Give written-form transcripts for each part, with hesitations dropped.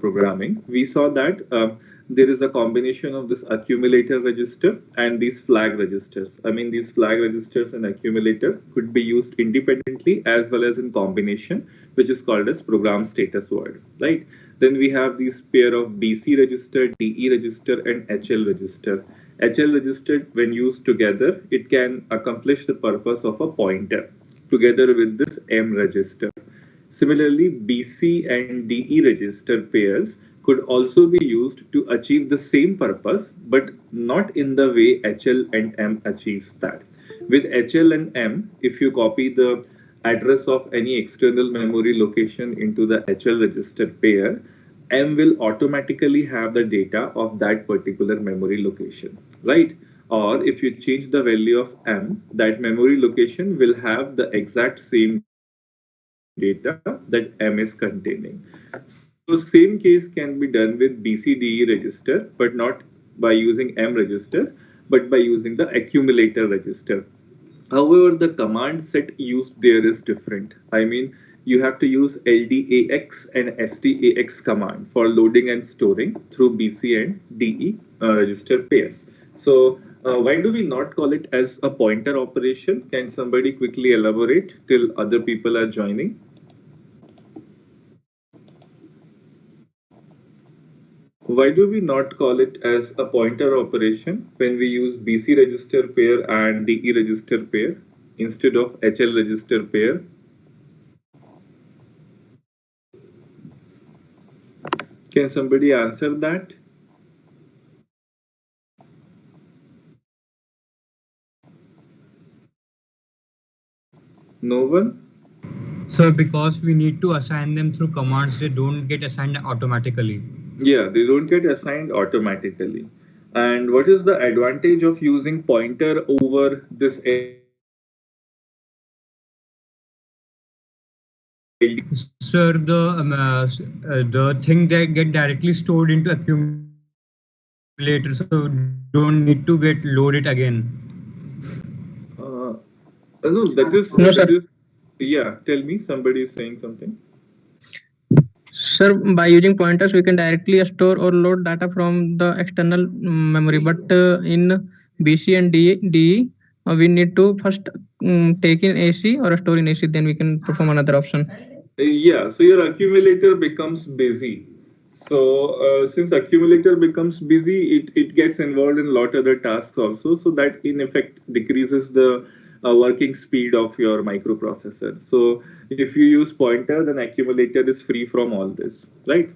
programming, we saw that there is a combination of this accumulator register and these flag registers. I mean, these flag registers and accumulator could be used independently as well as in combination, which is called as program status word, right? Then we have these pair of BC register, DE register, and HL register. HL register, when used together, it can accomplish the purpose of a pointer together with this M register. Similarly, BC and DE register pairs could also be used to achieve the same purpose, but not in the way HL and M achieves that. With HL and M, if you copy the address of any external memory location into the HL register pair, M will automatically have the data of that particular memory location, right? Or if you change the value of M, that memory location will have the exact same data that M is containing. So same case can be done with BCDE register, but not by using M register, but by using the accumulator register. However, the command set used there is different. I mean, you have to use LDAX and STAX command for loading and storing through BC and DE register pairs. So why do we not call it as a pointer operation? Can somebody quickly elaborate till other people are joining? Why do we not call it as a pointer operation when we use BC register pair and DE register pair instead of HL register pair? Can somebody answer that? No one? So because we need to assign them through commands, they don't get assigned automatically. Yeah, they don't get assigned automatically. And what is the advantage of using pointer over this LD? Sir, the thing that get directly stored into accumulator, so don't need to get loaded again. No, that is, yeah, tell me, somebody is saying something. Sir, by using pointers, we can directly store or load data from the external memory. But in BC and DE, we need to first take in AC or store in AC, then we can perform another option. Yeah, so your accumulator becomes busy. So since accumulator becomes busy, it gets involved in a lot other tasks also. So that in effect decreases the working speed of your microprocessor. So if you use pointer, then accumulator is free from all this, right?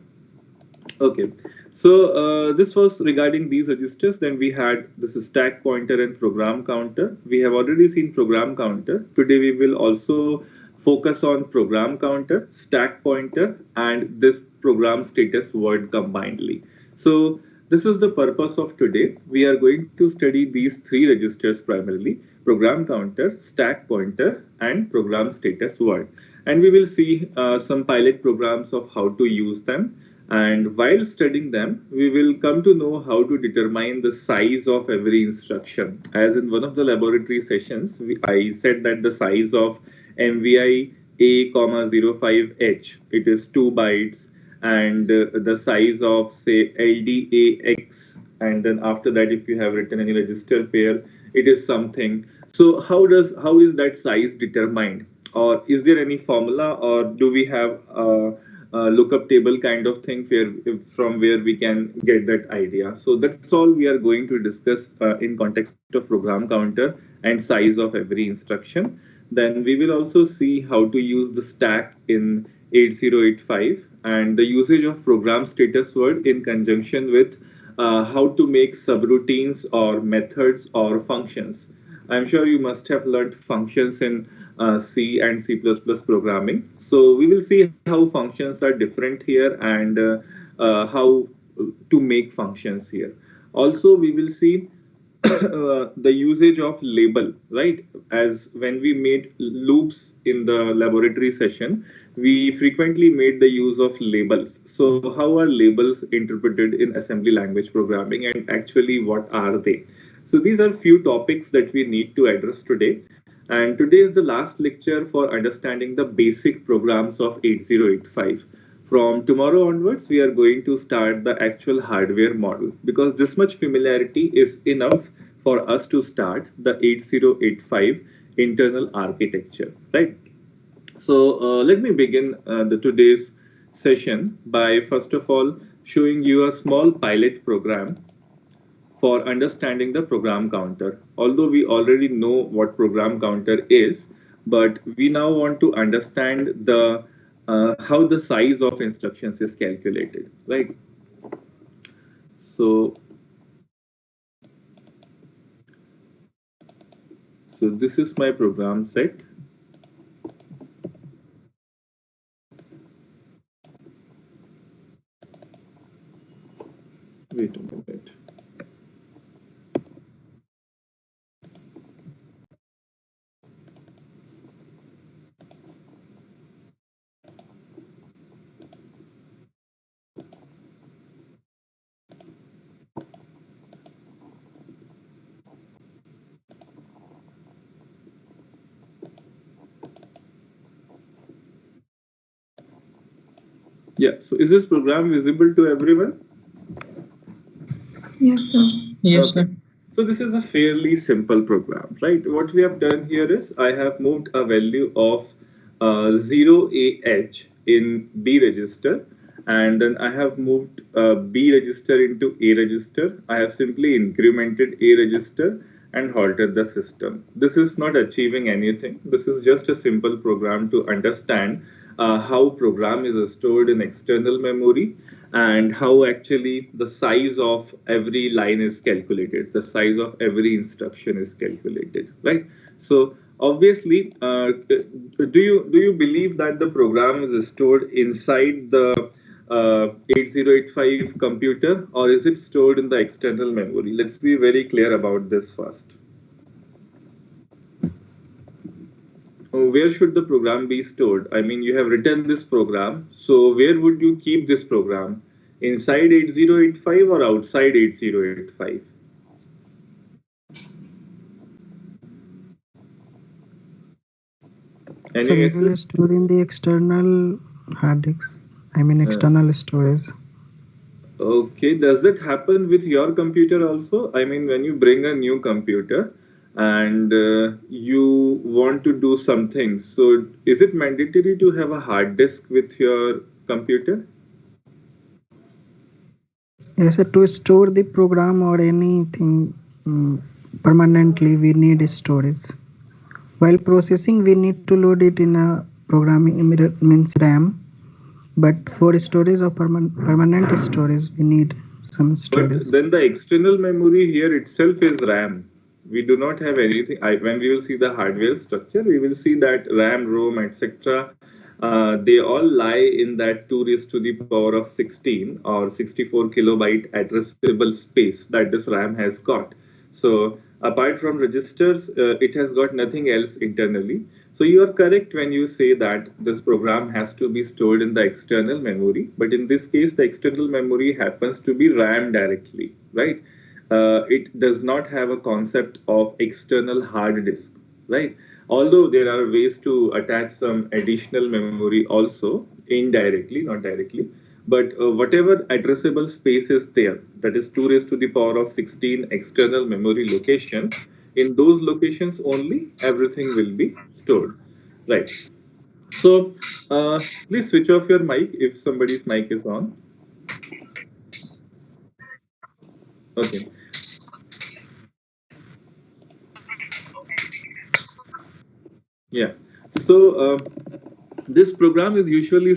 Okay. So this was regarding these registers. Then we had this stack pointer and program counter. We have already seen program counter. Today we will also focus on program counter, stack pointer, and this program status word combinedly. So this is the purpose of today. We are going to study these three registers primarily: program counter, stack pointer, and program status word. And we will see some pilot programs of how to use them. And while studying them, we will come to know how to determine the size of every instruction. As in one of the laboratory sessions, I said that the size of MVI A,05H, it is 2 bytes, and the size of say LDAX, and then after that, if you have written any register pair, it is something. So how is that size determined? Or is there any formula, or do we have lookup table kind of thing from where we can get that idea? So that's all we are going to discuss in context of program counter and size of every instruction. Then we will also see how to use the stack in 8085 and the usage of program status word in conjunction with how to make subroutines or methods or functions. I'm sure you must have learned functions in C and C++ programming. So we will see how functions are different here and how to make functions here. Also, we will see the usage of label, right? As when we made loops in the laboratory session, we frequently made the use of labels. So how are labels interpreted in assembly language programming, and actually what are they? So these are few topics that we need to address today. And today is the last lecture for understanding the basic programs of 8085. From tomorrow onwards, we are going to start the actual hardware model, because this much familiarity is enough for us to start the 8085 internal architecture, right? So let me begin the today's session by first of all showing you a small pilot program for understanding the program counter. Although we already know what program counter is, but we now want to understand the how the size of instructions is calculated, right? So, so this is my program set. Wait a minute. Yeah, so is this program visible to everyone? Yes, sir. Yes, Okay. sir. So this is a fairly simple program, right? What we have done here is I have moved a value of 0AH in B register, and then I have moved B register into A register. I have simply incremented A register and halted the system. This is not achieving anything. This is just a simple program to understand how program is stored in external memory and how actually the size of every line is calculated, the size of every instruction is calculated, right? So obviously, do you believe that the program is stored inside the 8085 computer, or is it stored in the external memory? Let's be very clear about this first. Where should the program be stored? I mean, you have written this program, so where would you keep this program? Inside 8085 or outside 8085? Any Sir, it will guesses? store in the external hard disks. I mean external storage. Okay, does it happen with your computer also? I mean, when you bring a new computer and you want to do something, so is it mandatory to have a hard disk with your computer? Yes, sir, to store the program or anything permanently, we need storage. While processing, we need to load it in a programming means RAM. But for storage or permanent storage, we need some storage. But then the external memory here itself is RAM. We do not have anything. When we will see the hardware structure, we will see that RAM, ROM, etc. They all lie in that 2 raised to the power of 16 or 64 kilobyte addressable space that this RAM has got. So apart from registers, it has got nothing else internally. So you are correct when you say that this program has to be stored in the external memory, but in this case, the external memory happens to be RAM directly, right? It does not have a concept of external hard disk, right? Although there are ways to attach some additional memory also indirectly, not directly, but whatever addressable space is there, that is 2 raised to the power of 16 external memory location, in those locations only everything will be stored, right? So please switch off your mic if somebody's mic is on. Okay. Yeah. So this program is definitely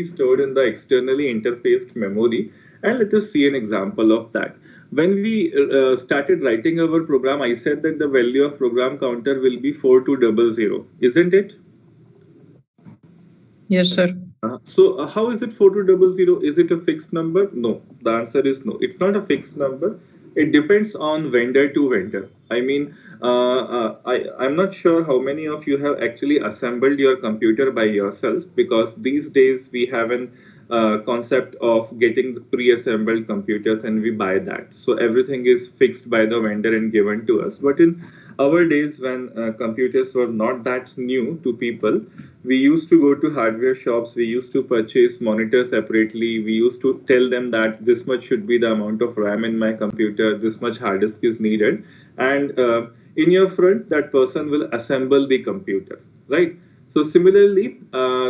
stored in the externally interfaced memory, and let us see an example of that. When we started writing our program, I said that the value of program counter will be 4200, isn't it? Yes, sir. So how is it 4200? Is it a fixed number? No, the answer is no. It's not a fixed number. It depends on vendor to vendor. I mean, I'm not sure how many of you have actually assembled your computer by yourself, because these days we have an concept of getting the pre-assembled computers and we buy that. So everything is fixed by the vendor and given to us. But in our days when computers were not that new to people, We used to go to hardware shops, we used to purchase monitors separately, we used to tell them that this much should be the amount of RAM in my computer, this much hard disk is needed, and in your front, that person will assemble the computer, right? So similarly,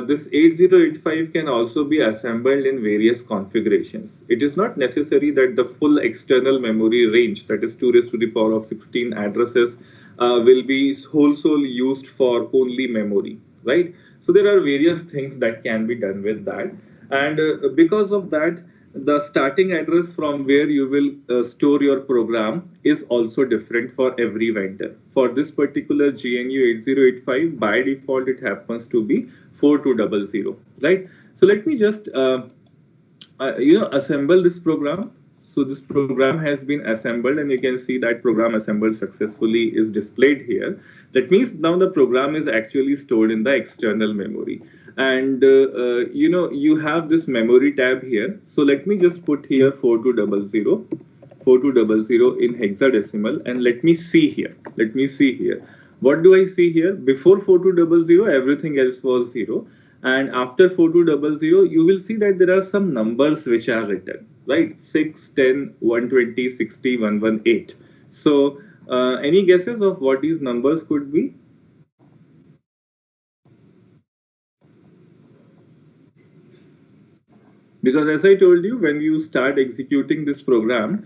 this 8085 can also be assembled in various configurations. It is not necessary that the full external memory range, that is 2 raised to the power of 16 addresses, will be wholesale used for only memory, right? So there are various things that can be done with that. And because of that, the starting address from where you will store your program is also different for every vendor. For this particular GNU 8085, by default, it happens to be 4200, right? So let me just assemble this program. So this program has been assembled, and you can see that program assembled successfully is displayed here. That means now the program is actually stored in the external memory. And you have this memory tab here. So let me just put here 4200 in hexadecimal, and let me see here. What do I see here? Before 4200, everything else was 0. And after 4200, you will see that there are some numbers which are written, right? 6, 10, 120, 60, 118. So any guesses of what these numbers could be? Because as I told you, when you start executing this program,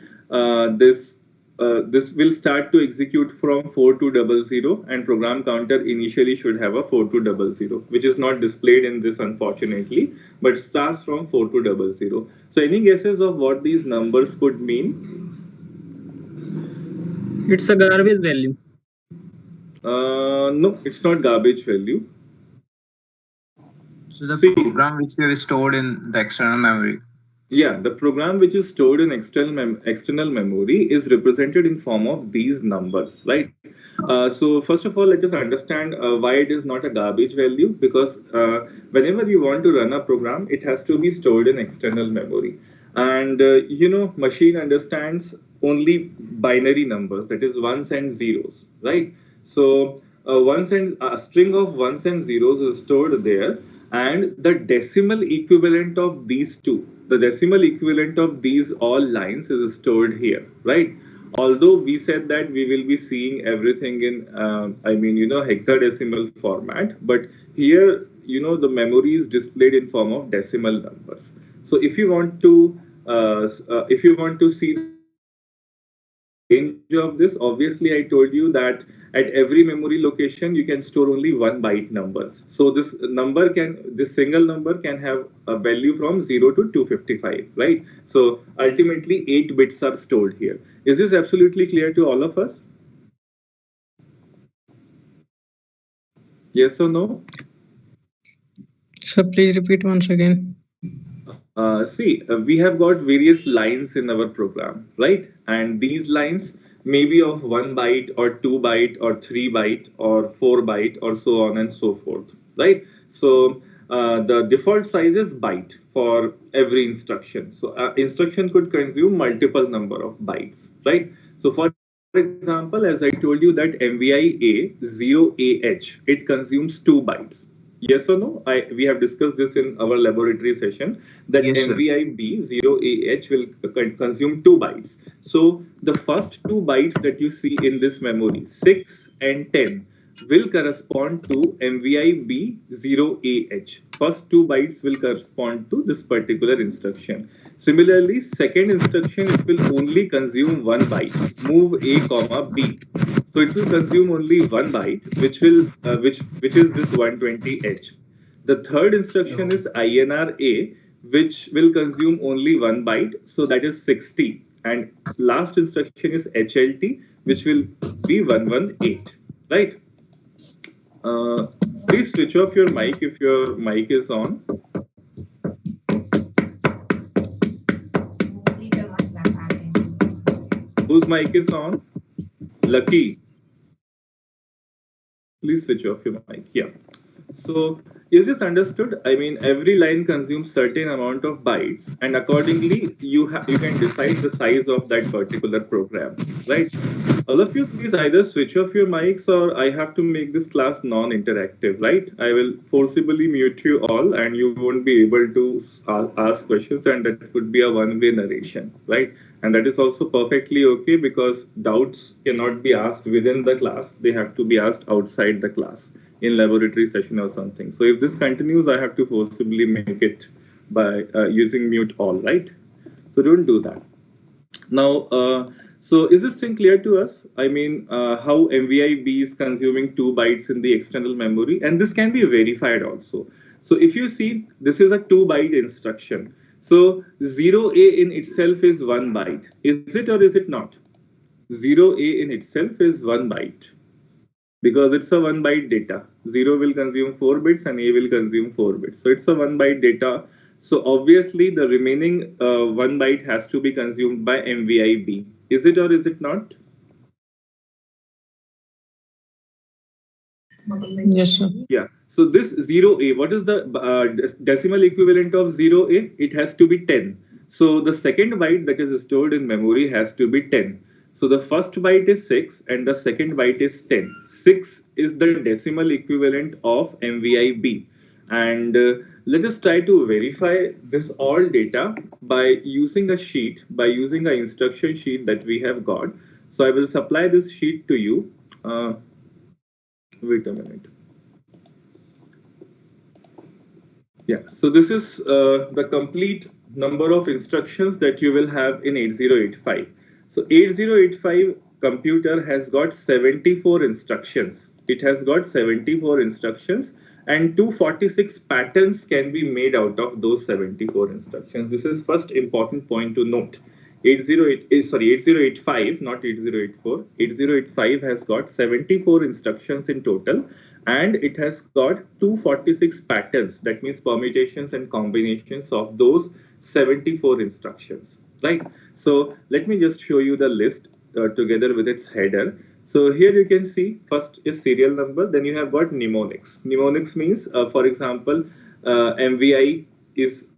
this will start to execute from 4200, and program counter initially should have a 4200, which is not displayed in this unfortunately, but starts from 4200. So any guesses of what these numbers could mean? It's a garbage value. No, it's not garbage value. So the program which we have stored in the external memory. Yeah, the program which is stored in external memory is represented in form of these numbers, right? So first of all, let us understand why it is not a garbage value, because whenever you want to run a program, it has to be stored in external memory. And machine understands only binary numbers, that is ones and zeros, right? So a string of ones and zeros is stored there, and the decimal equivalent of these two, the decimal equivalent of these all lines is stored here, right? Although we said that we will be seeing everything in hexadecimal format, but here the memory is displayed in form of decimal numbers. So if you want to see range of this, obviously I told you that at every memory location you can store only 1 byte numbers. So this single number can have a value from 0 to 255, right? So ultimately 8 bits are stored here. Is this absolutely clear to all of us? Yes or no? So please repeat once again. We have got various lines in our program, right? And these lines may be of 1 byte or 2 byte or 3 byte or 4 byte or so on and so forth, right? So the default size is byte for every instruction. So instruction could consume multiple number of bytes, right? So for example, as I told you that MVI A0AH, it consumes 2 bytes. Yes or no? We have discussed this in our laboratory session that Yes, MVIB0AH will consume 2 bytes. So the first 2 bytes that you see in this memory, 6 and 10, will correspond to MVIB0AH. First 2 bytes will correspond to this particular instruction. Similarly, second instruction, it will only consume 1 byte, move A, B. So it will consume only 1 byte, which is this 120H. The third instruction is INRA, which will consume only 1 byte, so that is 60. And last instruction is HLT, which will be 118, right? Please switch off your mic if your mic is on. Whose mic is on? Lucky. Please switch off your mic. Yeah. So is this understood? I mean, every line consumes certain amount of bytes, and accordingly, you can decide the size of that particular program, right? All of you, please either switch off your mics, or I have to make this class non-interactive, right? I will forcibly mute you all, and you won't be able to ask questions, and that would be a one-way narration, right? And that is also perfectly okay, because doubts cannot be asked within the class; they have to be asked outside the class in laboratory session or something. So if this continues, I have to forcibly make it by using mute all, right? So don't do that. Now, so is this thing clear to us? I mean, how MVIB is consuming 2 bytes in the external memory, and this can be verified also. So if you see, this is a 2-byte instruction. So 0A in itself is 1 byte. Is it or is it not? 0A in itself is 1 byte, because it's a 1-byte data. 0 will consume 4 bits and A will consume 4 bits. So it's a 1-byte data. So obviously the remaining 1 byte has to be consumed by MVIB. Is it or is it not? Yes, sir. Yeah. So this 0A, what is the decimal equivalent of 0A? It has to be 10. So the second byte that is stored in memory has to be 10. So the first byte is 6 and the second byte is 10. 6 is the decimal equivalent of MVIB. And let us try to verify this all data by using a sheet, by using an instruction sheet that we have got. So I will supply this sheet to you. Wait a minute. Yeah, so this is the complete number of instructions that you will have in 8085. So 8085 computer has got 74 instructions. It has got 74 instructions, and 246 patterns can be made out of those 74 instructions. This is first important point to note. 8085, not 8084. 8085 has got 74 instructions in total, and it has got 246 patterns, that means permutations and combinations of those 74 instructions, right? So let me just show you the list together with its header. So here you can see first is serial number, then you have got mnemonics. Mnemonics means, for example, MVI is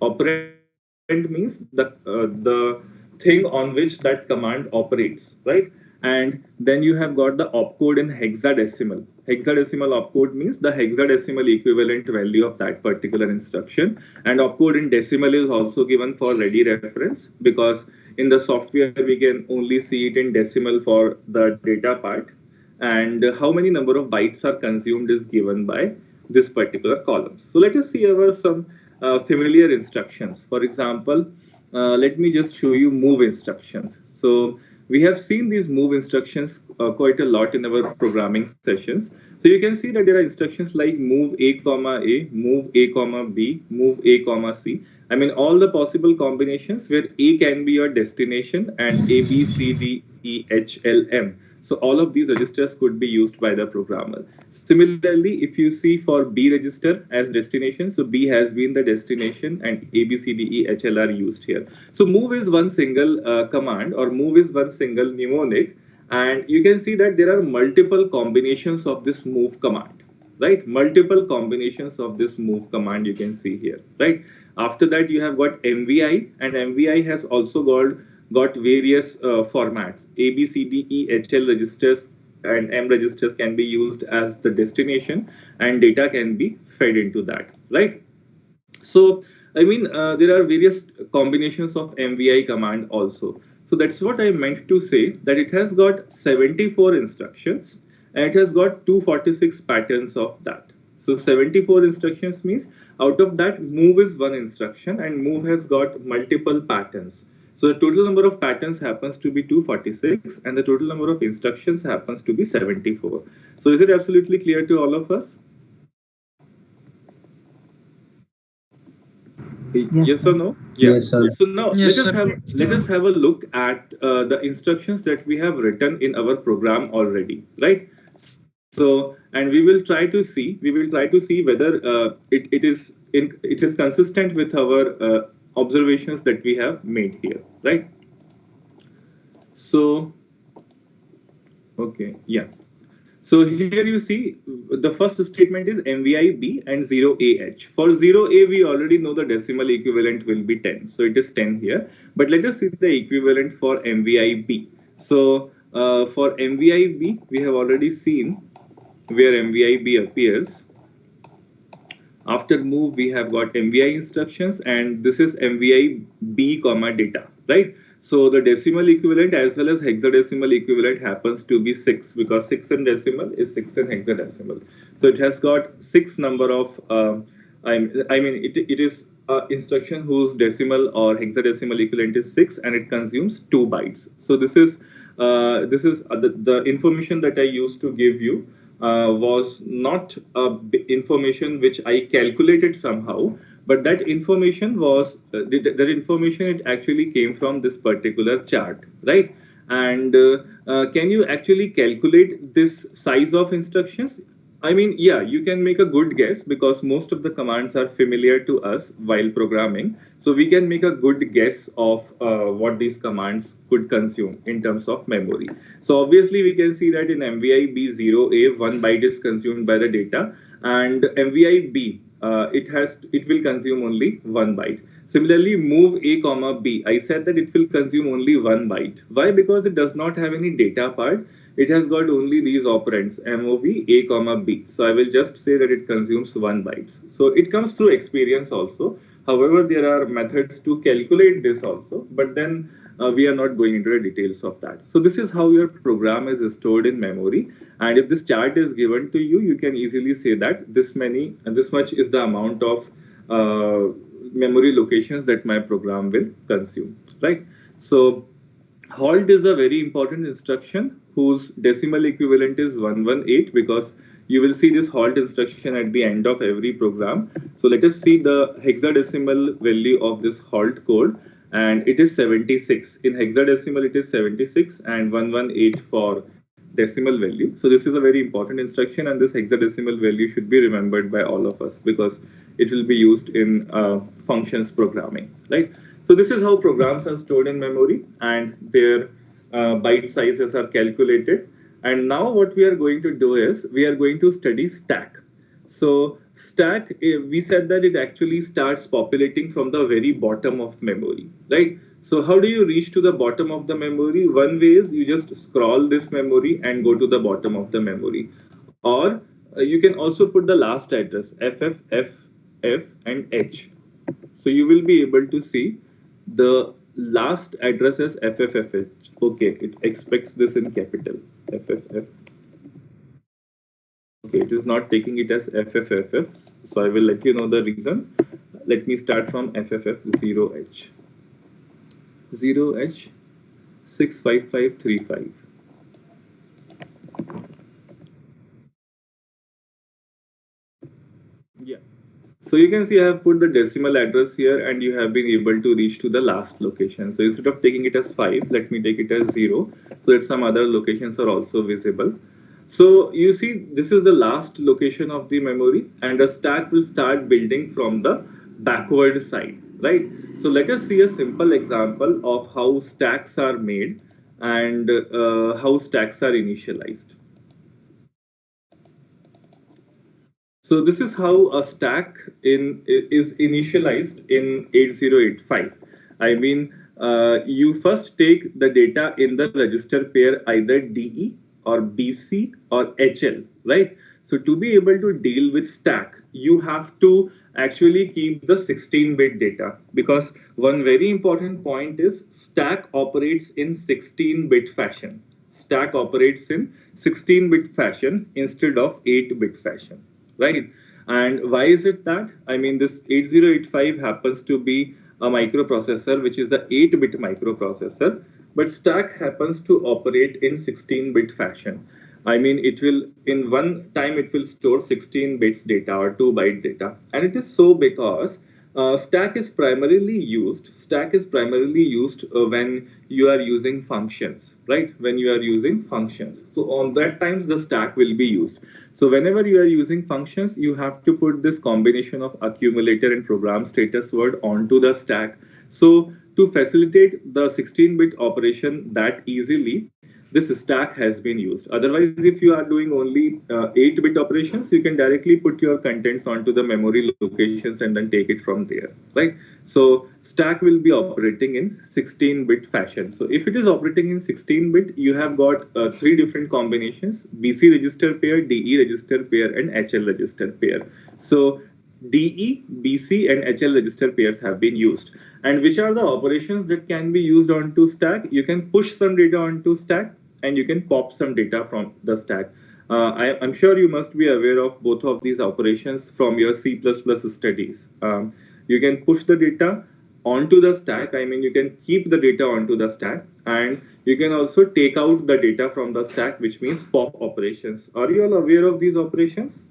operand means the thing on which that command operates, right? And then you have got the opcode in hexadecimal. Hexadecimal opcode means the hexadecimal equivalent value of that particular instruction. And opcode in decimal is also given for ready reference, because in the software we can only see it in decimal for the data part. And how many number of bytes are consumed is given by this particular column. So let us see our some familiar instructions. For example, let me just show you move instructions. So we have seen these move instructions quite a lot in our programming sessions. So you can see that there are instructions like move A comma A, move A comma B, move A comma C. I mean, all the possible combinations where A can be your destination and A, B, C, D, E, H, L, M. So all of these registers could be used by the programmer. Similarly, if you see for B register as destination, so B has been the destination and A, B, C, D, E, H, L are used here. So move is one single command, or move is one single mnemonic. And you can see that there are multiple combinations of this move command, right? Multiple combinations of this move command you can see here, right? After that, you have got MVI, and MVI has also got various formats. A, B, C, D, E, H, L registers and M registers can be used as the destination, and data can be fed into that, right? So, I mean, there are various combinations of MVI command also. So that's what I meant to say, that it has got 74 instructions and it has got 246 patterns of that. So 74 instructions means out of that, move is one instruction and move has got multiple patterns. So the total number of patterns happens to be 246 and the total number of instructions happens to be 74. So is it absolutely clear to all of us? Yes or no? Yes, sir. So now Yes, let us have a look at the instructions that we have written in our program already, right? So, and we will try to see whether it is consistent with our observations that we have made here, right? So, okay, yeah. So here you see the first statement is MVIB and 0AH. For 0A, we already know the decimal equivalent will be 10. So it is 10 here. But let us see the equivalent for MVIB. So for MVIB, we have already seen where MVIB appears. After move, we have got MVI instructions, and this is MVI B comma data, right? So the decimal equivalent as well as hexadecimal equivalent happens to be 6, because 6 in decimal is 6 in hexadecimal. So it has got 6 number of, it is instruction whose decimal or hexadecimal equivalent is 6, and it consumes 2 bytes. So this is the information that I used to give you. Was not information which I calculated somehow, but that information was that information, it actually came from this particular chart, right? And can you actually calculate this size of instructions? I mean, yeah, you can make a good guess because most of the commands are familiar to us while programming. So we can make a good guess of what these commands could consume in terms of memory. So obviously we can see that in MVI B0A, 1 byte is consumed by the data, and MVI B, it will consume only 1 byte. Similarly, move A comma B, I said that it will consume only 1 byte. Why? Because it does not have any data part. It has got only these operands, mov A comma B. So I will just say that it consumes 1 byte. So it comes through experience also. However, there are methods to calculate this also, but then we are not going into the details of that. So this is how your program is stored in memory. And if this chart is given to you, you can easily say that this much is the amount of memory locations that my program will consume, right? So halt is a very important instruction whose decimal equivalent is 118, because you will see this halt instruction at the end of every program. So let us see the hexadecimal value of this halt code, and it is 76. In hexadecimal, it is 76 and 118 for decimal value. So this is a very important instruction, and this hexadecimal value should be remembered by all of us because it will be used in functions programming, right? So this is how programs are stored in memory and their byte sizes are calculated. And now what we are going to do is we are going to study stack. So stack, we said that it actually starts populating from the very bottom of memory, right? So how do you reach to the bottom of the memory? One way is you just scroll this memory and go to the bottom of the memory. Or you can also put the last address, FFFF and H. So you will be able to see the last address as FFFH. Okay, it expects this in capital, FFF. Okay, it is not taking it as FFFF. So I will let you know the reason. Let me start from FFF0H. 0H 65535. Yeah. So you can see I have put the decimal address here, and you have been able to reach to the last location. So instead of taking it as 5, let me take it as 0, so that some other locations are also visible. So you see, this is the last location of the memory, and the stack will start building from the backward side, right? So let us see a simple example of how stacks are made and how stacks are initialized. So this is how a stack is initialized in 8085. I mean, you first take the data in the register pair either DE or BC or HL, right? So to be able to deal with stack, you have to actually keep the 16-bit data, because one very important point is stack operates in 16-bit fashion. Stack operates in 16-bit fashion instead of 8-bit fashion, right? And why is it that? I mean, this 8085 happens to be a microprocessor, which is the 8-bit microprocessor, but stack happens to operate in 16-bit fashion. I mean, it will, in one time, it will store 16 bits data or 2-byte data. And it is so because stack is primarily used when you are using functions, right? When you are using functions. So on that times, the stack will be used. So whenever you are using functions, you have to put this combination of accumulator and program status word onto the stack. So to facilitate the 16-bit operation that easily, this stack has been used. Otherwise, if you are doing only 8-bit operations, you can directly put your contents onto the memory locations and then take it from there, right? So stack will be operating in 16-bit fashion. So if it is operating in 16-bit, you have got 3 different combinations: BC register pair, DE register pair, and HL register pair. So DE, BC, and HL register pairs have been used. And which are the operations that can be used onto stack? You can push some data onto stack, and you can pop some data from the stack. I'm sure you must be aware of both of these operations from your C++ studies. You can push the data onto the stack. I mean, you can keep the data onto the stack, and you can also take out the data from the stack, which means pop operations. Are you all aware of these operations?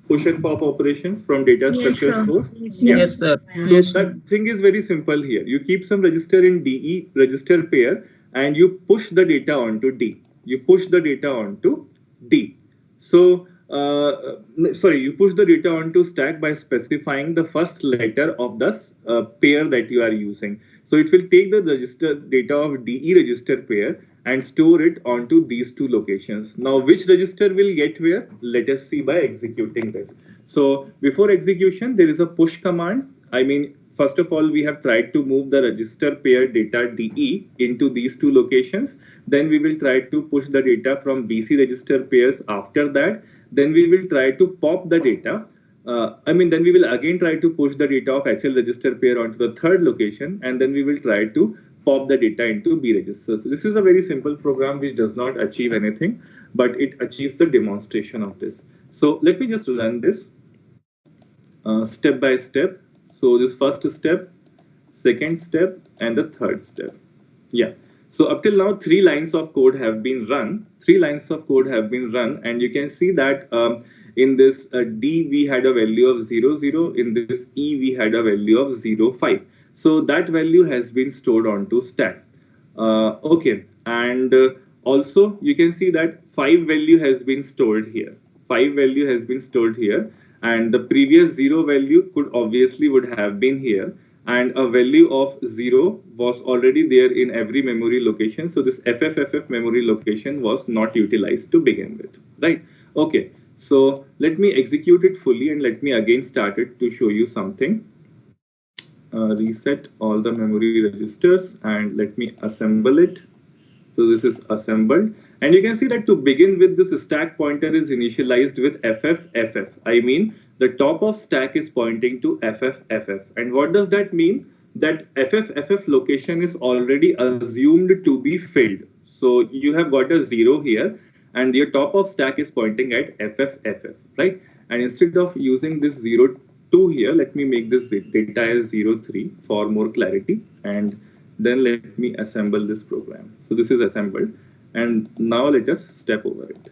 Push and pop operations from data structure stores? Yes, sir. Yes. That thing is very simple here. You keep some register in DE register pair, and you push the data onto D. You push the data onto D. So, you push the data onto stack by specifying the first letter of the pair that you are using. So it will take the register data of DE register pair and store it onto these 2 locations. Now, which register will get where? Let us see by executing this. So before execution, there is a push command. I mean, first of all, we have tried to move the register pair data DE into these 2 locations. Then we will try to push the data from BC register pairs after that. Then we will try to pop the data. Then we will again try to push the data of HL register pair onto the 3rd location. And then we will try to pop the data into B register. So this is a very simple program which does not achieve anything, but it achieves the demonstration of this. So let me just run this step by step. So this first step, second step, and the 3rd step. Yeah. So up till now, 3 lines of code have been run. 3 lines of code have been run, and you can see that in this D we had a value of 0, 0. In this E we had a value of 0, 5. So that value has been stored onto stack. Okay, and also you can see that 5 value has been stored here. 5 value has been stored here, and the previous 0 value would have been here, and a value of 0 was already there in every memory location. So this FFFF memory location was not utilized to begin with, right? Okay, so let me execute it fully, and let me again start it to show you something. Reset all the memory registers, and let me assemble it. So this is assembled, and you can see that to begin with, this stack pointer is initialized with FFFF. I mean, the top of stack is pointing to FFFF. And what does that mean? That FFFF location is already assumed to be filled. So you have got a 0 here, and your top of stack is pointing at FFFF, right? And instead of using this 0, 2 here, let me make this data as 0, 3 for more clarity, and then let me assemble this program. So this is assembled, and now let us step over it.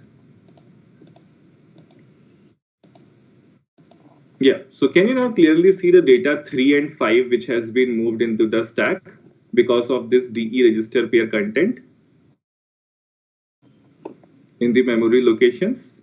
Yeah, so can you now clearly see the data 3 and 5 which has been moved into the stack because of this DE register pair content in the memory locations?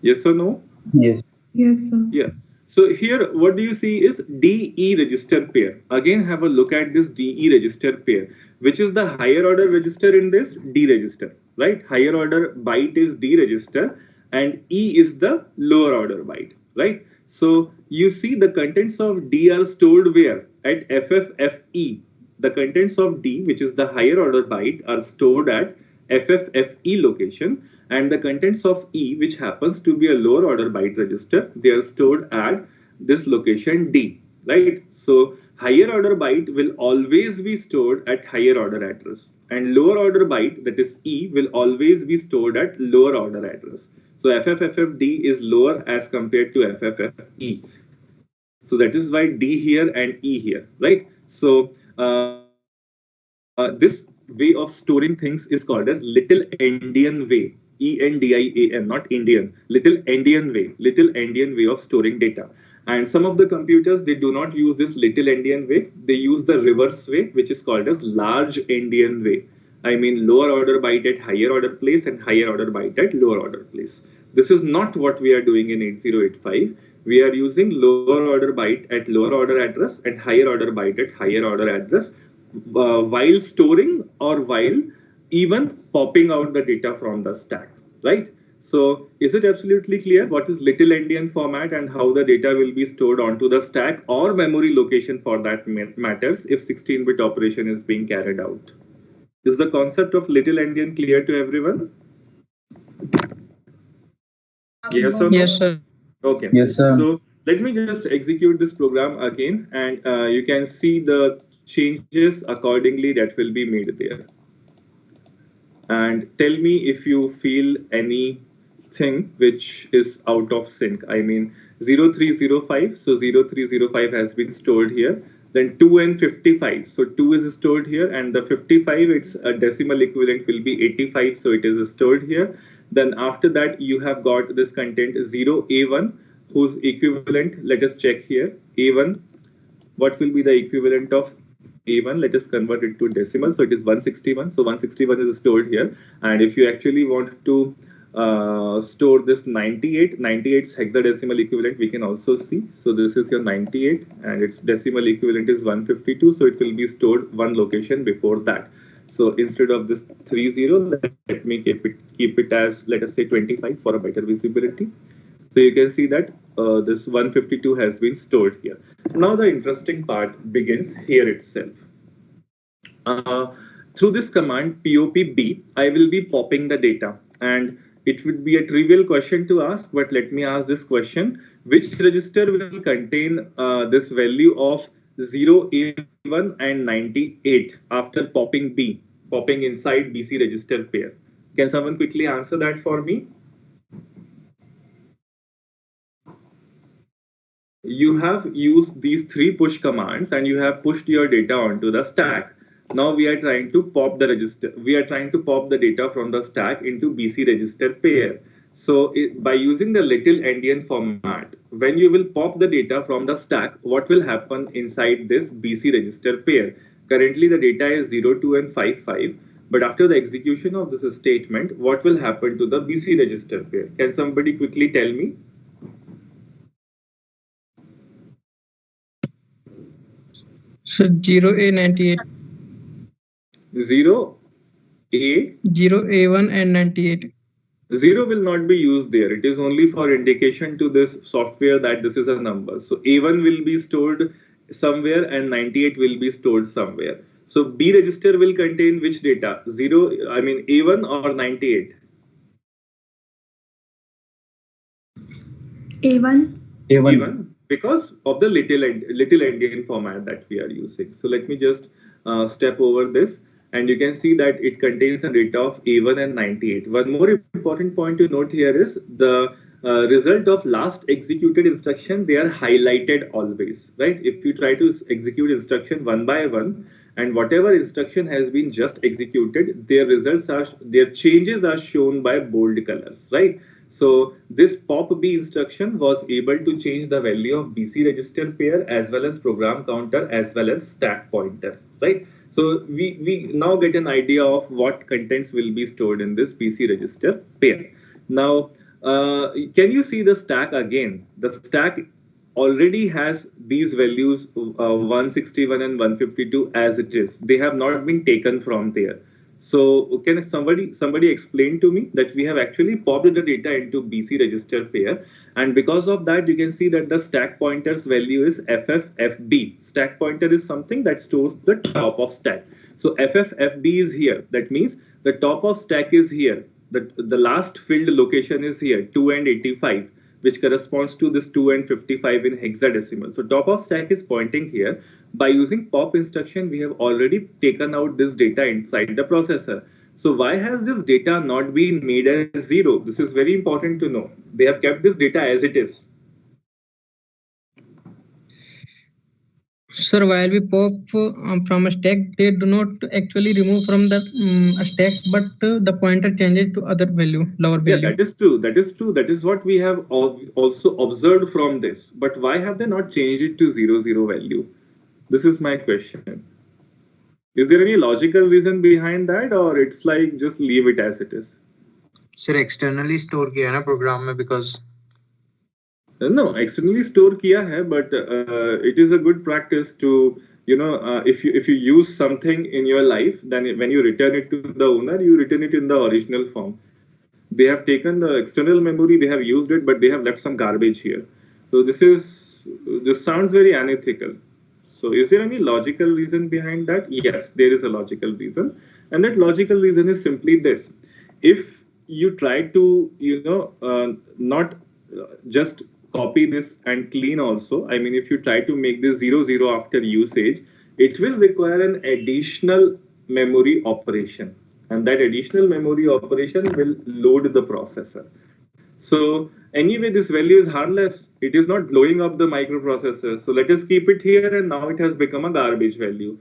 Yes or no? Yes. Yes, sir. Yeah. So here, what do you see is DE register pair. Again, have a look at this DE register pair, which is the higher order register in this D register, right? Higher order byte is D register, and E is the lower order byte, right? So you see the contents of D are stored where? At FFFE. The contents of D, which is the higher order byte, are stored at FFFE location, and the contents of E, which happens to be a lower order byte register, they are stored at this location D, right? So higher order byte will always be stored at higher order address, and lower order byte, that is E, will always be stored at lower order address. So FFFFD is lower as compared to FFFE. So that is why D here and E here, right? So this way of storing things is called as little endian way. ENDIAN, not Indian, little endian way of storing data. And some of the computers, they do not use this little endian way. They use the reverse way, which is called as large endian way. I mean, lower order byte at higher order place and higher order byte at lower order place. This is not what we are doing in 8085. We are using lower order byte at lower order address and higher order byte at higher order address while storing or while even popping out the data from the stack, right? So is it absolutely clear what is little endian format and how the data will be stored onto the stack or memory location for that matters if 16-bit operation is being carried out? Is the concept of little endian clear to everyone? Yes or no? Yes, sir. Okay. Yes, sir. So let me just execute this program again, and you can see the changes accordingly that will be made there. And tell me if you feel anything which is out of sync. I mean 0305, so 0305 has been stored here. Then 2 and 55, so 2 is stored here, and the 55, its decimal equivalent will be 85, so it is stored here. Then after that, you have got this content 0A1, whose equivalent, let us check here, A1, what will be the equivalent of A1? Let us convert it to decimal. So it is 161. So 161 is stored here. And if you actually want to store this 98, 98's hexadecimal equivalent, we can also see. So this is your 98 and its decimal equivalent is 152. So it will be stored one location before that. So instead of this 30, let me keep it as, let us say 25 for a better visibility. So you can see that this 152 has been stored here. Now the interesting part begins here itself. Through this command popb, I will be popping the data, and it would be a trivial question to ask, but let me ask this question. Which register will contain this value of 0A1 and 98 after popping B, popping inside BC register pair? Can someone quickly answer that for me? You have used these three push commands and you have pushed your data onto the stack. Now we are trying to pop the register. We are trying to pop the data from the stack into BC register pair. So by using the little endian format, when you will pop the data from the stack, what will happen inside this BC register pair? Currently the data is 0, 2 and 5, 5. But after the execution of this statement, what will happen to the BC register pair? Can somebody quickly tell me? So 0A98, 0A 0A1 and 98. 0 will not be used there. It is only for indication to this software that this is a number. So A1 will be stored somewhere and 98 will be stored somewhere. So B register will contain which data? A1 or 98? A1. A1, because of the little endian format that we are using. So let me just step over this, and you can see that it contains a data of A1 and 98. One more important point to note here is the result of last executed instruction. They are highlighted always, right? If you try to execute instruction one by one, and whatever instruction has been just executed, their changes are shown by bold colors, right? So this pop B instruction was able to change the value of BC register pair as well as program counter as well as stack pointer, right? So we now get an idea of what contents will be stored in this BC register pair. Now, can you see the stack again? The stack already has these values 161 and 152 as it is. They have not been taken from there. So can somebody explain to me that we have actually popped the data into BC register pair, and because of that you can see that the stack pointer's value is FFFB. Stack pointer is something that stores the top of stack. So FFFB is here. That means the top of stack is here. The last filled location is here, 2 and 85, which corresponds to this 2 and 55 in hexadecimal. So top of stack is pointing here. By using pop instruction, we have already taken out this data inside the processor. So why has this data not been made as 0? This is very important to know. They have kept this data as it is. Sir, while we pop from a stack, they do not actually remove from the stack, but the pointer changes to other value, lower value. Yeah, that is true. That is true. That is what we have also observed from this. But why have they not changed it to 0, 0 value? This is my question. Is there any logical reason behind that, or it's like just leave it as it is? Sir, externally store किया ना program में because No, externally store किया है, but it is a good practice to if you use something in your life, then when you return it to the owner, you return it in the original form. They have taken the external memory, they have used it, but they have left some garbage here. So this sounds very unethical. So is there any logical reason behind that? Yes, there is a logical reason. And that logical reason is simply this. If you try to, not just copy this and clean also, I mean, if you try to make this 0, 0 after usage, it will require an additional memory operation. And that additional memory operation will load the processor. So anyway, this value is harmless. It is not blowing up the microprocessor. So let us keep it here, and now it has become a garbage value.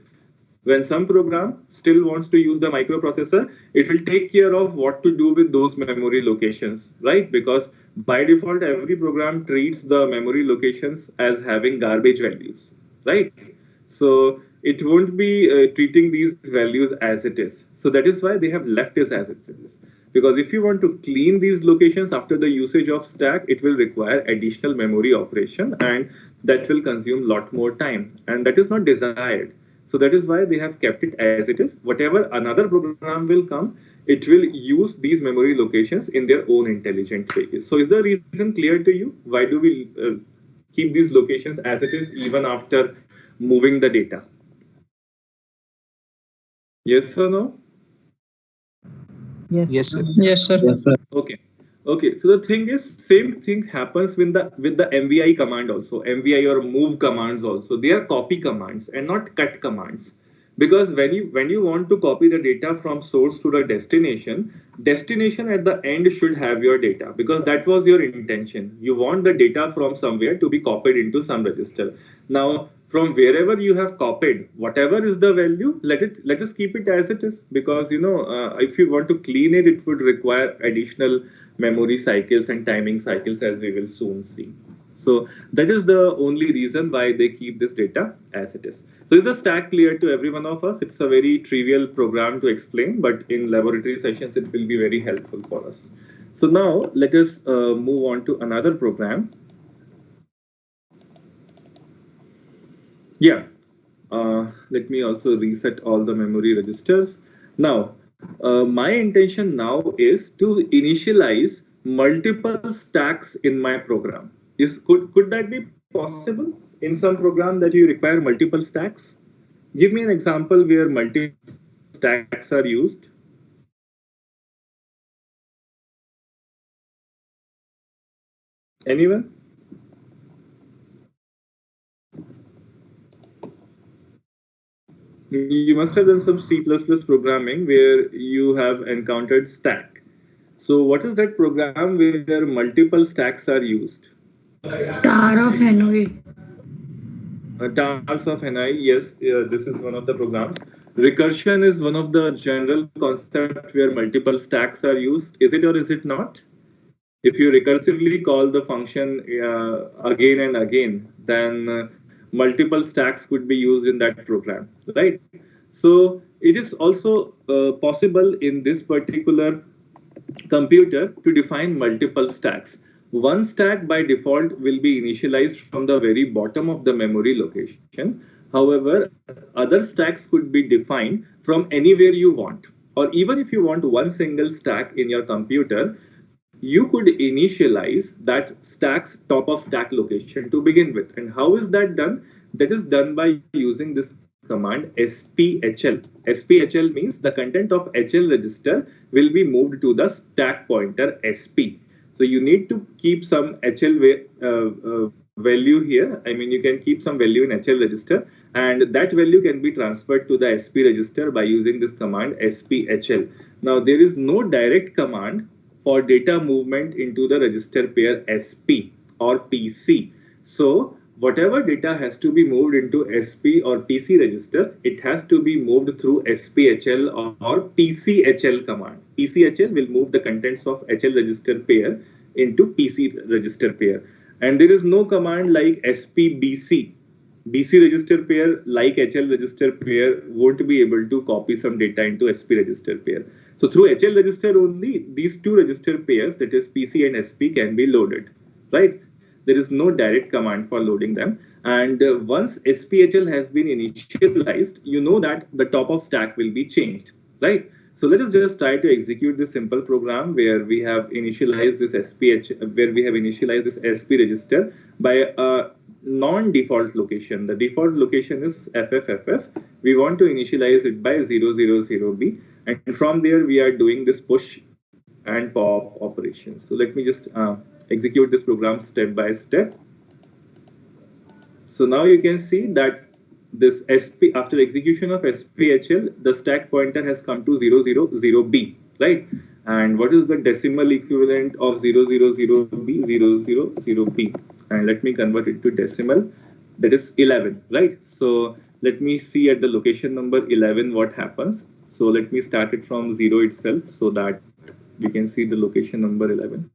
When some program still wants to use the microprocessor, it will take care of what to do with those memory locations, right? Because by default, every program treats the memory locations as having garbage values, right? So it won't be treating these values as it is. So that is why they have left this as it is. Because if you want to clean these locations after the usage of stack, it will require additional memory operation, and that will consume a lot more time. And that is not desired. So that is why they have kept it as it is. Whatever another program will come, it will use these memory locations in their own intelligent way. So is the reason clear to you? Why do we keep these locations as it is even after moving the data? Yes or no? Yes. Yes, sir. Yes, sir. Okay. Okay. So the thing is, same thing happens with the MVI command also. MVI or move commands also. They are copy commands and not cut commands. Because when you want to copy the data from source to the destination at the end should have your data, because that was your intention. You want the data from somewhere to be copied into some register. Now, from wherever you have copied, whatever is the value, let us keep it as it is, because if you want to clean it, it would require additional memory cycles and timing cycles, as we will soon see. So that is the only reason why they keep this data as it is. So is the stack clear to every one of us? It's a very trivial program to explain, but in laboratory sessions, it will be very helpful for us. So now let us move on to another program. Yeah, let me also reset all the memory registers. Now, my intention now is to initialize multiple stacks in my program. Could that be possible in some program that you require multiple stacks? Give me an example where multiple stacks are used. Anyone? You must have done some C++ programming where you have encountered stack. So what is that program where multiple stacks are used? Tower of Hanoi. Tars of NI, yes, this is one of the programs. Recursion is one of the general concept where multiple stacks are used. Is it or is it not? If you recursively call the function again and again, then multiple stacks could be used in that program, right? So it is also possible in this particular computer to define multiple stacks. One stack by default will be initialized from the very bottom of the memory location. However, other stacks could be defined from anywhere you want. Or even if you want one single stack in your computer, you could initialize that stack's top of stack location to begin with. And how is that done? That is done by using this command sphl. Sphl means the content of HL register will be moved to the stack pointer sp. So you need to keep some HL value here. I mean, you can keep some value in HL register, and that value can be transferred to the SP register by using this command sphl. Now, there is no direct command for data movement into the register pair SP or PC. So whatever data has to be moved into SP or PC register, it has to be moved through SPHL or PCHL command. PCHL will move the contents of HL register pair into PC register pair. And there is no command like SPBC. BC register pair like HL register pair won't be able to copy some data into SP register pair. So through HL register only, these two register pairs, that is PC and SP, can be loaded, right? There is no direct command for loading them. And once SPHL has been initialized, you know that the top of stack will be changed, right? So let us just try to execute this simple program where we have initialized this SP register by a non-default location. The default location is FFFF. We want to initialize it by 000B, and from there we are doing this push and pop operations. So let me just execute this program step by step. So now you can see that this SP, after execution of SPHL, the stack pointer has come to 000B, right? And what is the decimal equivalent of 000B? 000B. And let me convert it to decimal. That is 11, right? So let me see at the location number 11 what happens. So let me start it from 0 itself so that we can see the location number 11.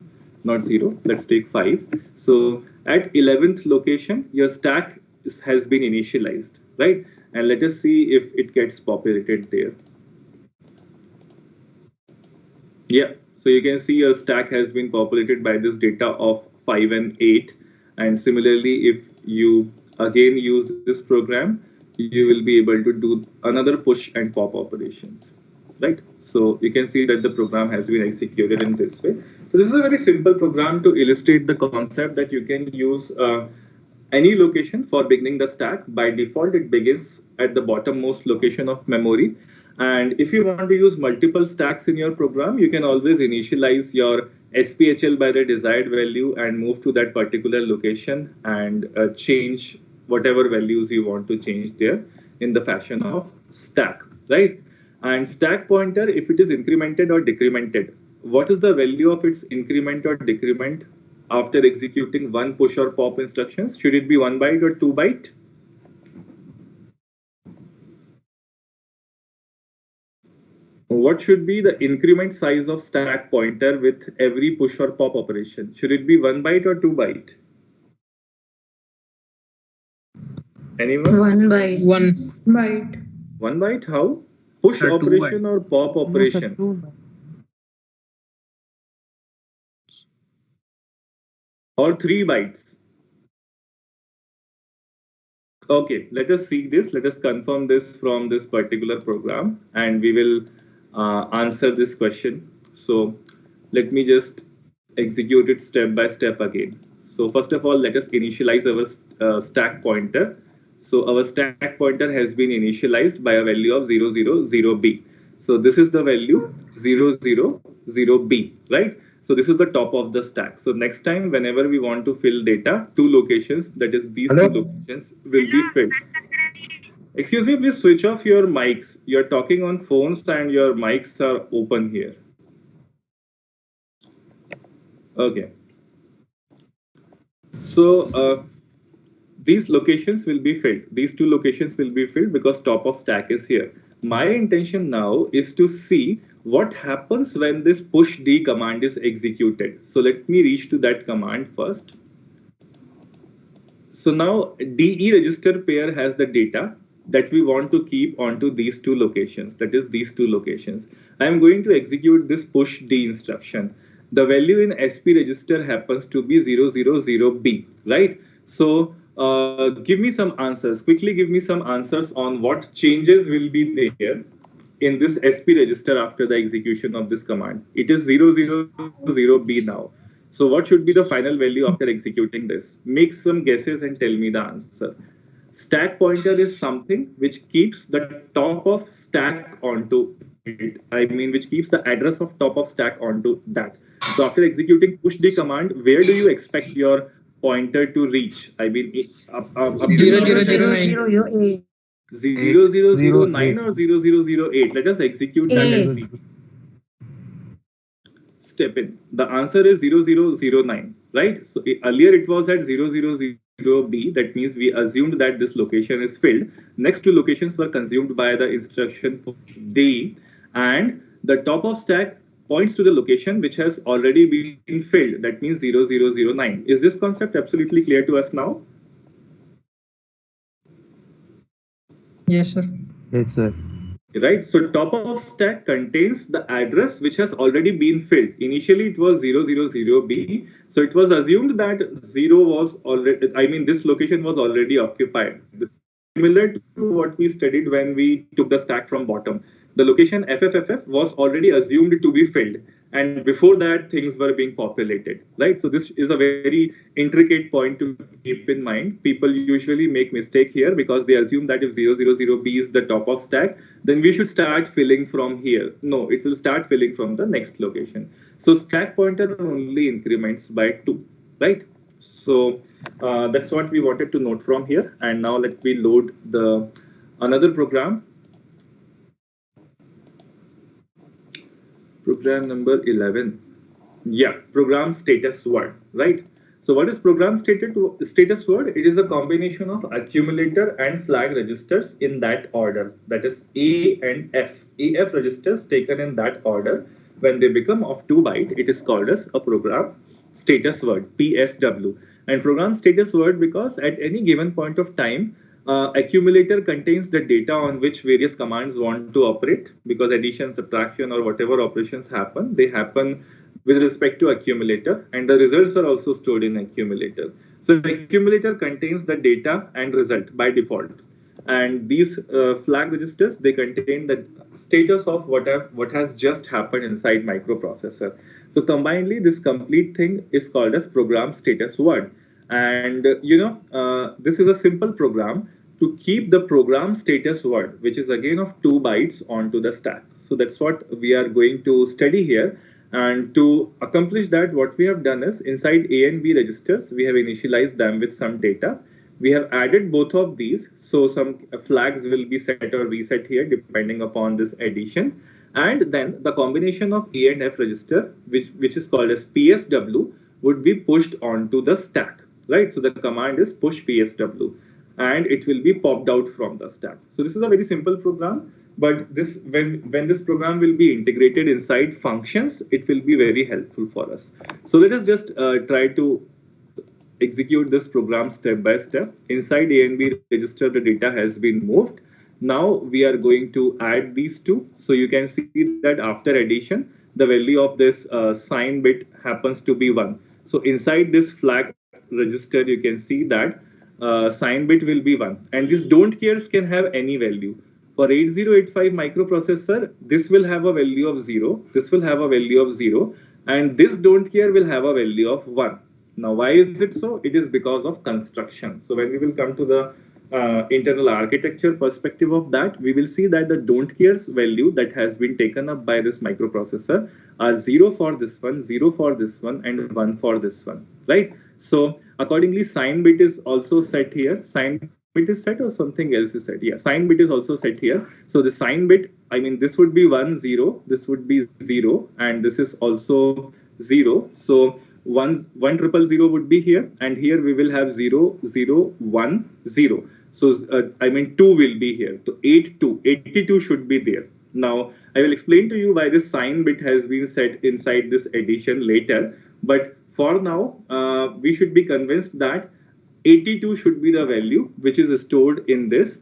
Not 0, let's take 5. So at 11th location, your stack has been initialized, right? And let us see if it gets populated there. Yeah, so you can see your stack has been populated by this data of 5 and 8. And similarly, if you again use this program, you will be able to do another push and pop operations, right? So you can see that the program has been executed in this way. So this is a very simple program to illustrate the concept that you can use any location for beginning the stack. By default, it begins at the bottommost location of memory. And if you want to use multiple stacks in your program, you can always initialize your SPHL by the desired value and move to that particular location and change whatever values you want to change there in the fashion of stack, right? And stack pointer, if it is incremented or decremented, what is the value of its increment or decrement after executing one push or pop instructions? Should it be 1 byte or 2 byte? What should be the increment size of stack pointer with every push or pop operation? Should it be 1 byte or 2 byte? Anyone? 1 byte. 1. Byte. 1 byte? How? Push Sir, 2 operation byte. or pop operation? Or 3 bytes? Okay, let us see this. Let us confirm this from this particular program, and we will answer this question. So let me just execute it step by step again. So first of all, let us initialize our stack pointer. So our stack pointer has been initialized by a value of 000B. So this is the value 000B, right? So this is the top of the stack. So next time, whenever we want to fill data, two locations, that is these two locations will be filled. Excuse me, please switch off your mics. You're talking on phones and your mics are open here. Okay. So these locations will be filled. These two locations will be filled because top of stack is here. My intention now is to see what happens when this push D command is executed. So let me reach to that command first. So now DE register pair has the data that we want to keep onto these two locations, that is these two locations. I am going to execute this push D instruction. The value in SP register happens to be 000B, right? So give me some answers, quickly give me some answers on what changes will be there in this SP register after the execution of this command. It is 000B now. So what should be the final value after executing this? Make some guesses and tell me the answer. Stack pointer is something which keeps the top of stack onto it. I mean, which keeps the address of top of stack onto that. So after executing push D command, where do you expect your pointer to reach? I mean, up 0009. 0009 or 0008. Let us execute that and see. Step in. The answer is 0009, right? So earlier it was at 000B. That means we assumed that this location is filled. Next two locations were consumed by the instruction D, and the top of stack points to the location which has already been filled. That means 0009. Is this concept absolutely clear to us now? Yes, sir. Yes, sir. right? So top of stack contains the address which has already been filled. Initially it was 000B, so it was assumed that 0 was already, I mean this location was already occupied. This is similar to what we studied when we took the stack from bottom. The location FFFF was already assumed to be filled, and before that things were being populated, right? So this is a very intricate point to keep in mind. People usually make mistake here because they assume that if 000B is the top of stack, then we should start filling from here. No, it will start filling from the next location. So stack pointer only increments by 2, right? So that's what we wanted to note from here. And now let me load the another program. Program number 11. Yeah, program status word, right? So what is program status word? It is a combination of accumulator and flag registers in that order. That is A and F. AF registers taken in that order. When they become of 2 byte, it is called as a program status word, PSW. And program status word because at any given point of time, accumulator contains the data on which various commands want to operate, because addition, subtraction, or whatever operations happen, they happen with respect to accumulator, and the results are also stored in accumulator. So accumulator contains the data and result by default, and these flag registers, they contain the status of what has just happened inside microprocessor. So combinedly, this complete thing is called as program status word. And this is a simple program to keep the program status word, which is again of 2 bytes onto the stack. So that's what we are going to study here. And to accomplish that, what we have done is inside A and B registers, we have initialized them with some data. We have added both of these, so some flags will be set or reset here depending upon this addition. And then the combination of A and F register, which is called as PSW, would be pushed onto the stack, right? So the command is push PSW, and it will be popped out from the stack. So this is a very simple program, but this when this program will be integrated inside functions, it will be very helpful for us. So let us just try to execute this program step by step. Inside A and B register, the data has been moved. Now we are going to add these two. So you can see that after addition, the value of this sign bit happens to be 1. So inside this flag register, you can see that sign bit will be 1. And these don't cares can have any value. For 8085 microprocessor, this will have a value of 0. This will have a value of 0. And this don't care will have a value of 1. Now, why is it so? It is because of construction. So when we will come to the internal architecture perspective of that, we will see that the don't cares value that has been taken up by this microprocessor are 0 for this one, 0 for this one, and 1 for this one, right? So accordingly, sign bit is also set here. Sign bit is set or something else is set. Yeah, sign bit is also set here. So the sign bit, I mean, this would be 1, 0, this would be 0, and this is also 0. So 10000 would be here, and here we will have 0010. So I mean 2 will be here. So 82 should be there. Now I will explain to you why this sign bit has been set inside this addition later. But for now, we should be convinced that 82 should be the value which is stored in this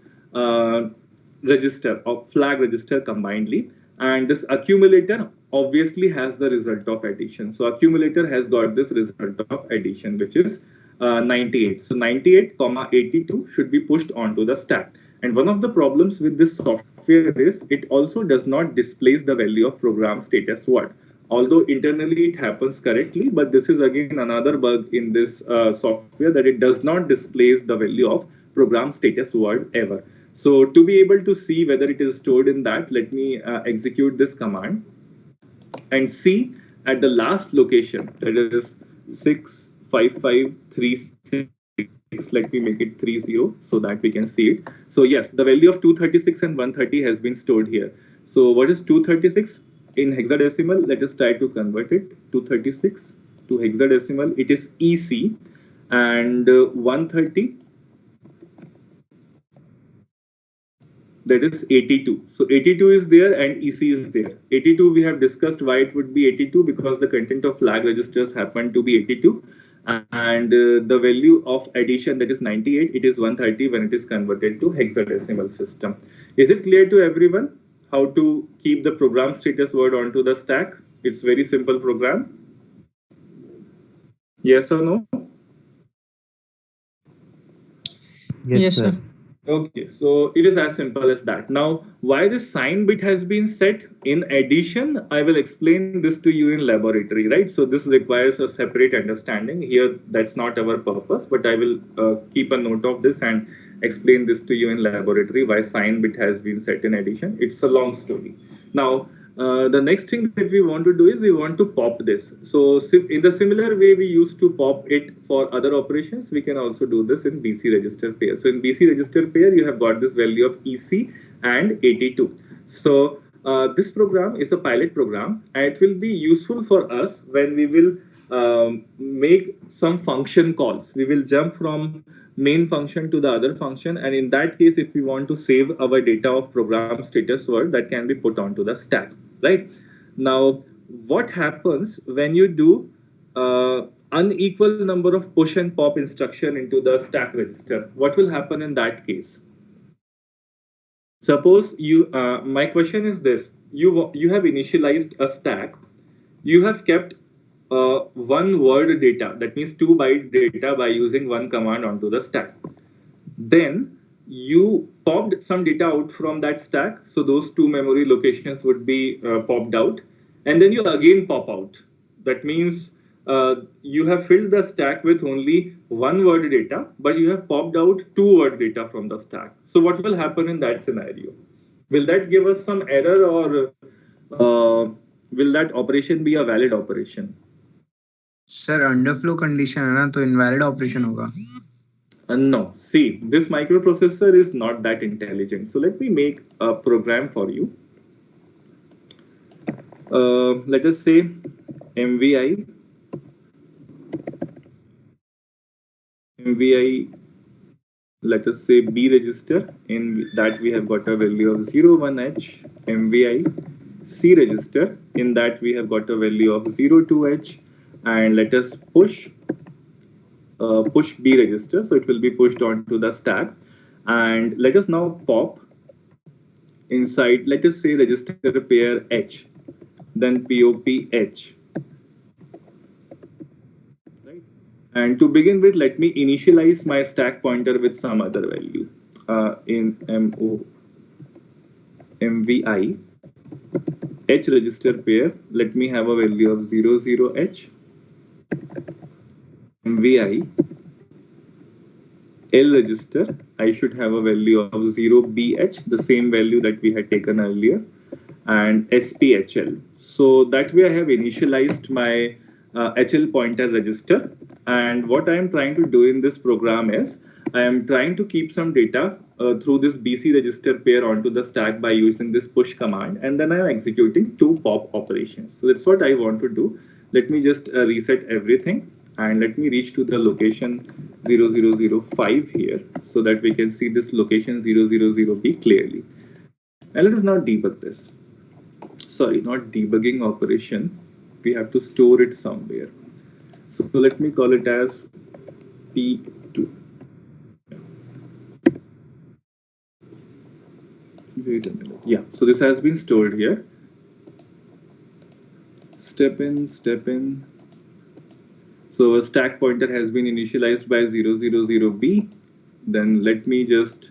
register of flag register combinedly, and this accumulator obviously has the result of addition. So accumulator has got this result of addition, which is 98. So 98, 82 should be pushed onto the stack. And one of the problems with this software is it also does not displace the value of program status word. Although internally it happens correctly, but this is again another bug in this software, that it does not displace the value of program status word ever. So to be able to see whether it is stored in that, let me execute this command and see at the last location, that is 65536. Let me make it 30 so that we can see it. So yes, the value of 236 and 130 has been stored here. So what is 236 in hexadecimal? Let us try to convert it. 236 to hexadecimal, it is EC, and 130, that is 82. So 82 is there and EC is there. 82 we have discussed why it would be 82, because the content of flag registers happen to be 82, and the value of addition, that is 98, it is 130 when it is converted to hexadecimal system. Is it clear to everyone? how to keep the program status word onto the stack. It's very simple program. Yes or no? Yes, sir. Okay, so it is as simple as that. Now, why this sign bit has been set in addition, I will explain this to you in laboratory, right? So this requires a separate understanding. Here, that's not our purpose, but I will keep a note of this and explain this to you in laboratory, why sign bit has been set in addition. It's a long story. Now, the next thing that we want to do is we want to pop this. So in the similar way we used to pop it for other operations, we can also do this in BC register pair. So in BC register pair, you have got this value of EC and 82. So this program is a pilot program, and it will be useful for us when we will make some function calls. We will jump from main function to the other function, and in that case, if we want to save our data of program status word, that can be put onto the stack, right? Now, what happens when you do unequal number of push and pop instruction into the stack register? What will happen in that case? Suppose you, my question is this: you have initialized a stack, you have kept one word data, that means 2-byte data, by using one command onto the stack. Then you popped some data out from that stack, so those two memory locations would be popped out, and then you again pop out. That means you have filled the stack with only one word data, but you have popped out 2 word data from the stack. So what will happen in that scenario? Will that give us some error, or will that operation be a valid operation? Sir underflow condition है ना, तो invalid operation होगा. No, see, this microprocessor is not that intelligent. So let me make a program for you. Let us say MVI, let us say B register. In that we have got a value of 01H. MVI C register. In that we have got a value of 02H. And let us push B register, so it will be pushed onto the stack. And let us now pop inside, let us say register pair H, then POP H. Right? And to begin with, let me initialize my stack pointer with some other value. In MVI H register pair, let me have a value of 00H. MVI L register, I should have a value of 0BH, the same value that we had taken earlier, and SPHL. So that way I have initialized my HL pointer register. And what I am trying to do in this program is I am trying to keep some data through this BC register pair onto the stack by using this push command, and then I am executing 2 pop operations. So that's what I want to do. Let me just reset everything, and let me reach to the location 0005 here, so that we can see this location 000B clearly. And let us now debug this. Sorry, not debugging operation. We have to store it somewhere. So let me call it as P2. Wait a minute. Yeah, so this has been stored here. Step in. So a stack pointer has been initialized by 000B. Then let me just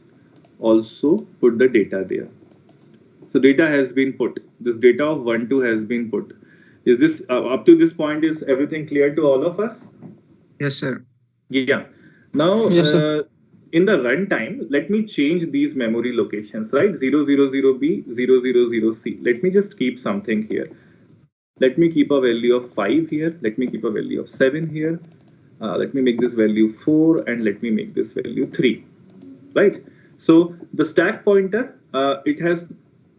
also put the data there. So data has been put. This data of 1, 2 has been put. Is this up to this point? Is everything clear to all of us? Yes, sir. Yeah. Now, Yes, in the runtime, let me change these memory locations, right? 000B, 000C. Let me just keep something here. Let me keep a value of 5 here. Let me keep a value of 7 here. Let me make this value 4, and let me make this value 3, right? So the stack pointer, it has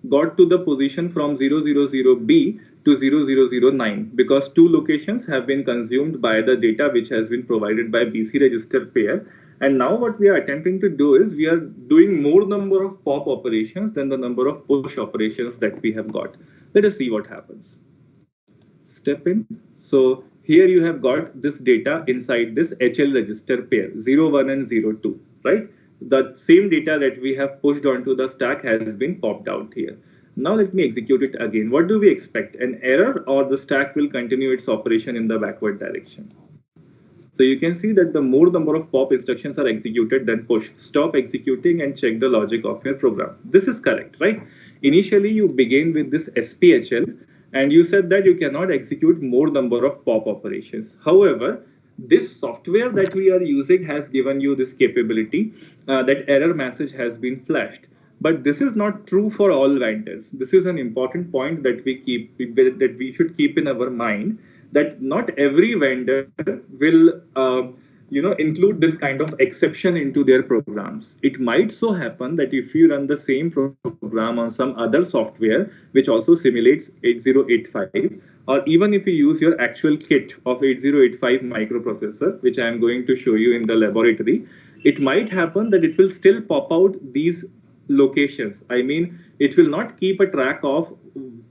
got to the position from 000B to 0009 because 2 locations have been consumed by the data which has been provided by BC register pair. And now what we are attempting to do is we are doing more number of pop operations than the number of push operations that we have got. Let us see what happens. Step in. So here you have got this data inside this HL register pair 01 and 02, right? The same data that we have pushed onto the stack has been popped out here. Now let me execute it again. What do we expect? An error, or the stack will continue its operation in the backward direction? So you can see that the more number of pop instructions are executed than push, stop executing and check the logic of your program. This is correct, right? Initially, you begin with this SPHL and you said that you cannot execute more number of pop operations. However, this software that we are using has given you this capability that error message has been flashed. But this is not true for all vendors. This is an important point that we should keep in our mind, that not every vendor will include this kind of exception into their programs. It might so happen that if you run the same program on some other software which also simulates 8085, or even if you use your actual kit of 8085 microprocessor, which I am going to show you in the laboratory, it might happen that it will still pop out these locations. I mean, it will not keep a track of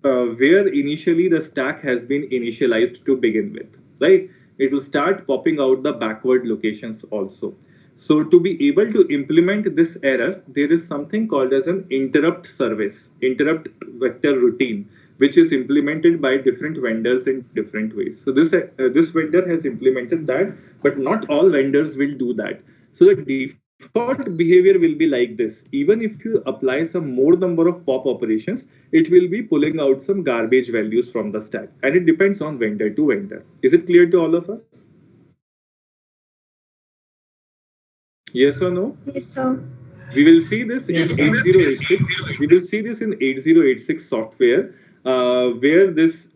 where initially the stack has been initialized to begin with, right? It will start popping out the backward locations also. So to be able to implement this error, there is something called as an interrupt service, interrupt vector routine, which is implemented by different vendors in different ways. So this vendor has implemented that, but not all vendors will do that. So the default behavior will be like this. Even if you apply some more number of pop operations, it will be pulling out some garbage values from the stack, and it depends on vendor to vendor. Is it clear to all of us? Yes or no? Yes, sir. We will see this Yes, in sir. 8086. We will see this in 8086 software, where this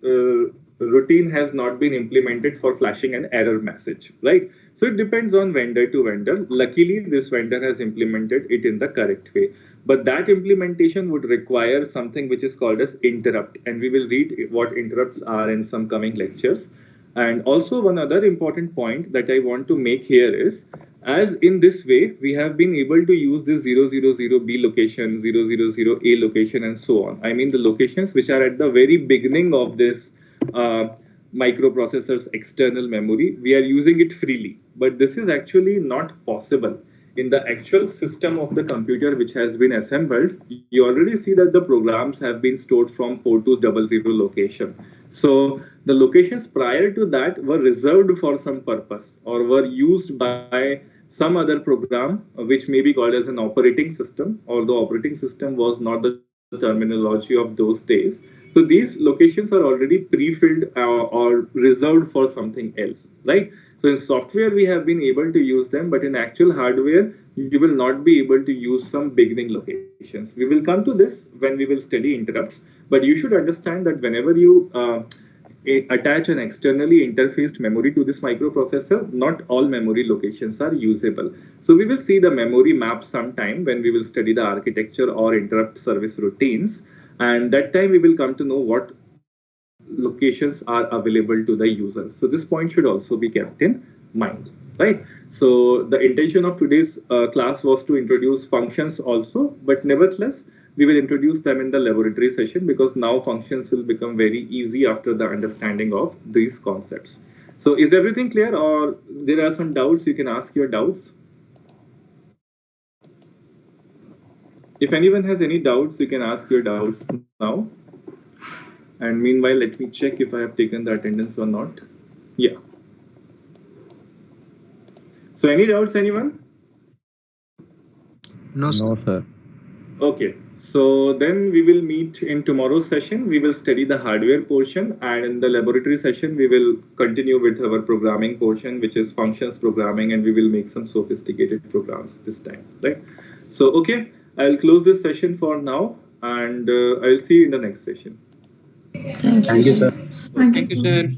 routine has not been implemented for flashing an error message, right? So it depends on vendor to vendor. Luckily, this vendor has implemented it in the correct way. But that implementation would require something which is called as interrupt. And we will read what interrupts are in some coming lectures. And also one other important point that I want to make here is, as in this way, we have been able to use this 000B location, 000A location, and so on. I mean, the locations which are at the very beginning of this microprocessor's external memory, we are using it freely. But this is actually not possible. In the actual system of the computer which has been assembled, you already see that the programs have been stored from 4200 location. So the locations prior to that were reserved for some purpose or were used by some other program, which may be called as an operating system, although operating system was not the terminology of those days. So these locations are already pre-filled or reserved for something else, right? So in software, we have been able to use them, but in actual hardware, you will not be able to use some beginning locations. We will come to this when we will study interrupts, but you should understand that whenever you attach an externally interfaced memory to this microprocessor, not all memory locations are usable. So we will see the memory map sometime when we will study the architecture or interrupt service routines. And that time we will come to know what locations are available to the user. So this point should also be kept in mind, right? So the intention of today's class was to introduce functions also, but nevertheless, we will introduce them in the laboratory session because now functions will become very easy after the understanding of these concepts. So is everything clear, or there are some doubts? You can ask your doubts. If anyone has any doubts, you can ask your doubts now. And meanwhile, let me check if I have taken the attendance or not. Yeah. So any doubts, anyone? No, sir. No, sir. Okay. So then we will meet in tomorrow's session. We will study the hardware portion, and in the laboratory session, we will continue with our programming portion, which is functions programming, and we will make some sophisticated programs this time, right? So, okay, I'll close this session for now, and I'll see you in the next session. Thank you, sir. Thank you, sir.